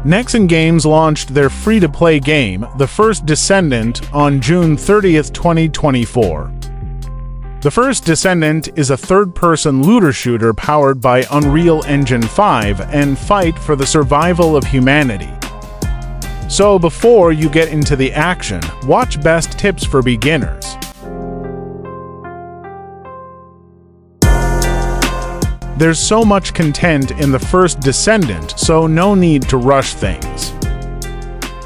NEXON Games launched their free-to-play game, The First Descendant, on June 30, 2024. The First Descendant is a third-person looter shooter powered by Unreal Engine 5 and fight for the survival of humanity. So before you get into the action, watch Best Tips for Beginners. There's so much content in The First Descendant, so no need to rush things.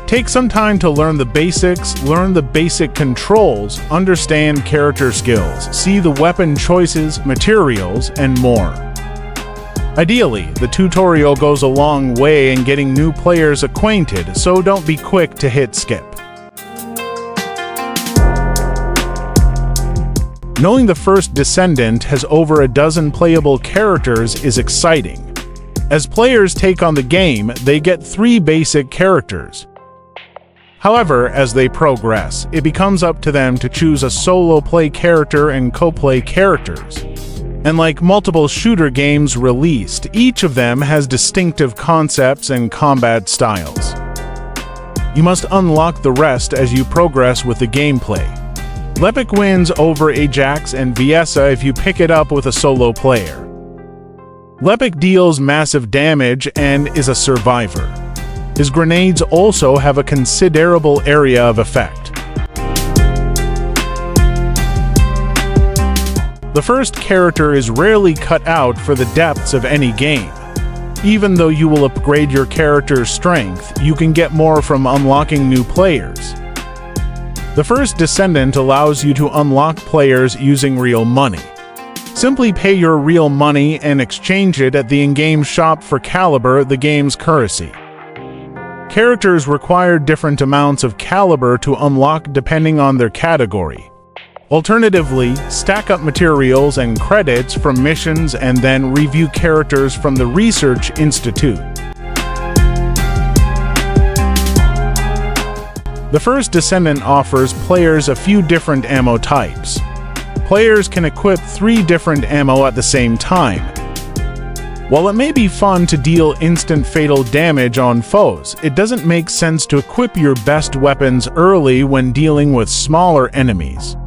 Take some time to learn the basics, learn the basic controls, understand character skills, see the weapon choices, materials, and more. Ideally, the tutorial goes a long way in getting new players acquainted, so don't be quick to hit skip. Knowing The First Descendant has over a dozen playable characters is exciting. As players take on the game, they get 3 basic characters. However, as they progress, it becomes up to them to choose a solo play character and co-play characters. And like multiple shooter games released, each of them has distinctive concepts and combat styles. You must unlock the rest as you progress with the gameplay. Lepic wins over Ajax and Viessa if you pick it up with a solo player. Lepic deals massive damage and is a survivor. His grenades also have a considerable area of effect. The first character is rarely cut out for the depths of any game. Even though you will upgrade your character's strength, you can get more from unlocking new players. The First Descendant allows you to unlock players using real money. Simply pay your real money and exchange it at the in-game shop for caliber, the game's currency. Characters require different amounts of caliber to unlock depending on their category. Alternatively, stack up materials and credits from missions and then review characters from the Research Institute. The First Descendant offers players a few different ammo types. Players can equip 3 different ammo at the same time. While it may be fun to deal instant fatal damage on foes, it doesn't make sense to equip your best weapons early when dealing with smaller enemies.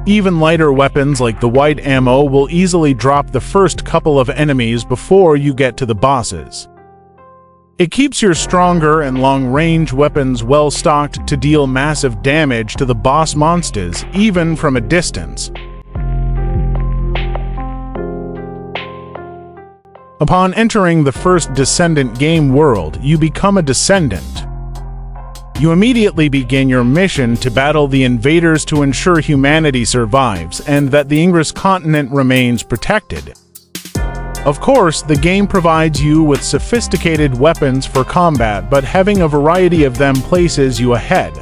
Even lighter weapons like the white ammo will easily drop the first couple of enemies before you get to the bosses. It keeps your stronger and long-range weapons well-stocked to deal massive damage to the boss monsters, even from a distance. Upon entering the First Descendant game world, you become a Descendant. You immediately begin your mission to battle the invaders to ensure humanity survives and that the Ingress continent remains protected. Of course, the game provides you with sophisticated weapons for combat, but having a variety of them places you ahead.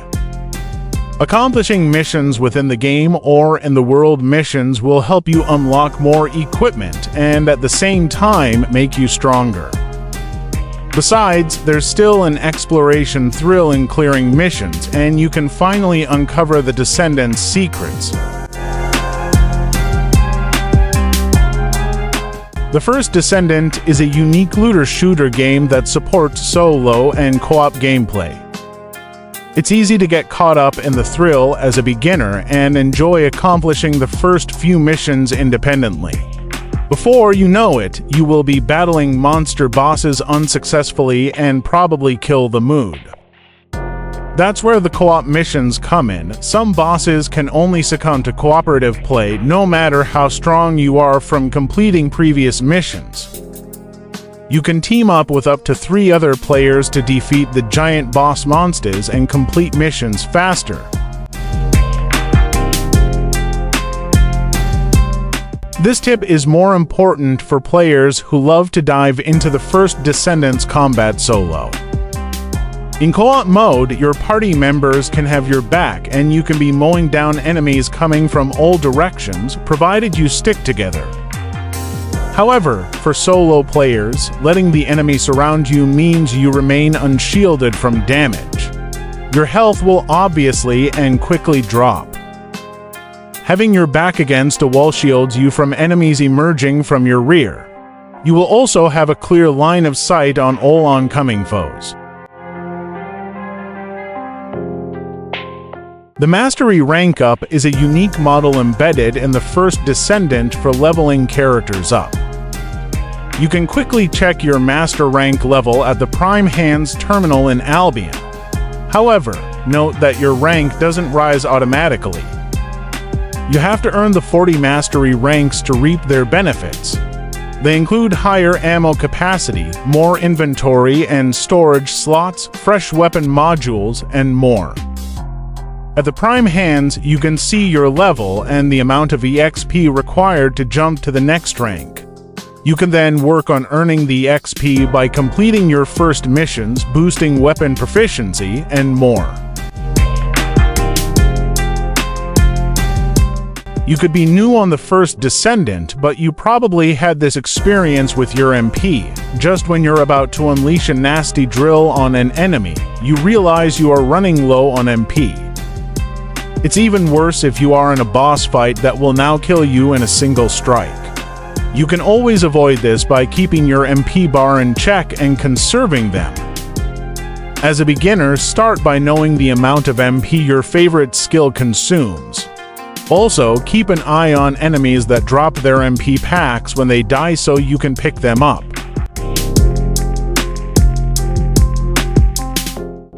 Accomplishing missions within the game or in the world missions will help you unlock more equipment and at the same time make you stronger. Besides, there's still an exploration thrill in clearing missions, and you can finally uncover the Descendants' secrets. The First Descendant is a unique looter shooter game that supports solo and co-op gameplay. It's easy to get caught up in the thrill as a beginner and enjoy accomplishing the first few missions independently. Before you know it, you will be battling monster bosses unsuccessfully and probably kill the mood. That's where the co-op missions come in. Some bosses can only succumb to cooperative play no matter how strong you are from completing previous missions. You can team up with up to 3 other players to defeat the giant boss monsters and complete missions faster. This tip is more important for players who love to dive into the First Descendant's combat solo. In co-op mode, your party members can have your back and you can be mowing down enemies coming from all directions, provided you stick together. However, for solo players, letting the enemy surround you means you remain unshielded from damage. Your health will obviously and quickly drop. Having your back against a wall shields you from enemies emerging from your rear. You will also have a clear line of sight on all oncoming foes. The Mastery Rank Up is a unique model embedded in the First Descendant for leveling characters up. You can quickly check your Master Rank level at the Prime Hands terminal in Albion. However, note that your rank doesn't rise automatically. You have to earn the 40 Mastery ranks to reap their benefits. They include higher ammo capacity, more inventory and storage slots, fresh weapon modules, and more. At the Prime Hands, you can see your level and the amount of EXP required to jump to the next rank. You can then work on earning the XP by completing your first missions, boosting weapon proficiency, and more. You could be new on the First Descendant, but you probably had this experience with your MP. Just when you're about to unleash a nasty drill on an enemy, you realize you are running low on MP. It's even worse if you are in a boss fight that will now kill you in a single strike. You can always avoid this by keeping your MP bar in check and conserving them. As a beginner, start by knowing the amount of MP your favorite skill consumes. Also, keep an eye on enemies that drop their MP packs when they die so you can pick them up.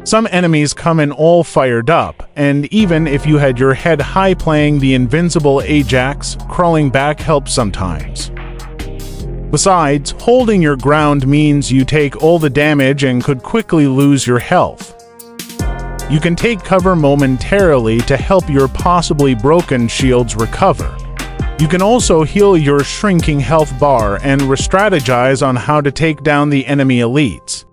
Some enemies come in all fired up, and even if you had your head high playing the invincible Ajax, crawling back helps sometimes. Besides, holding your ground means you take all the damage and could quickly lose your health. You can take cover momentarily to help your possibly broken shields recover. You can also heal your shrinking health bar and re-strategize on how to take down the enemy elites.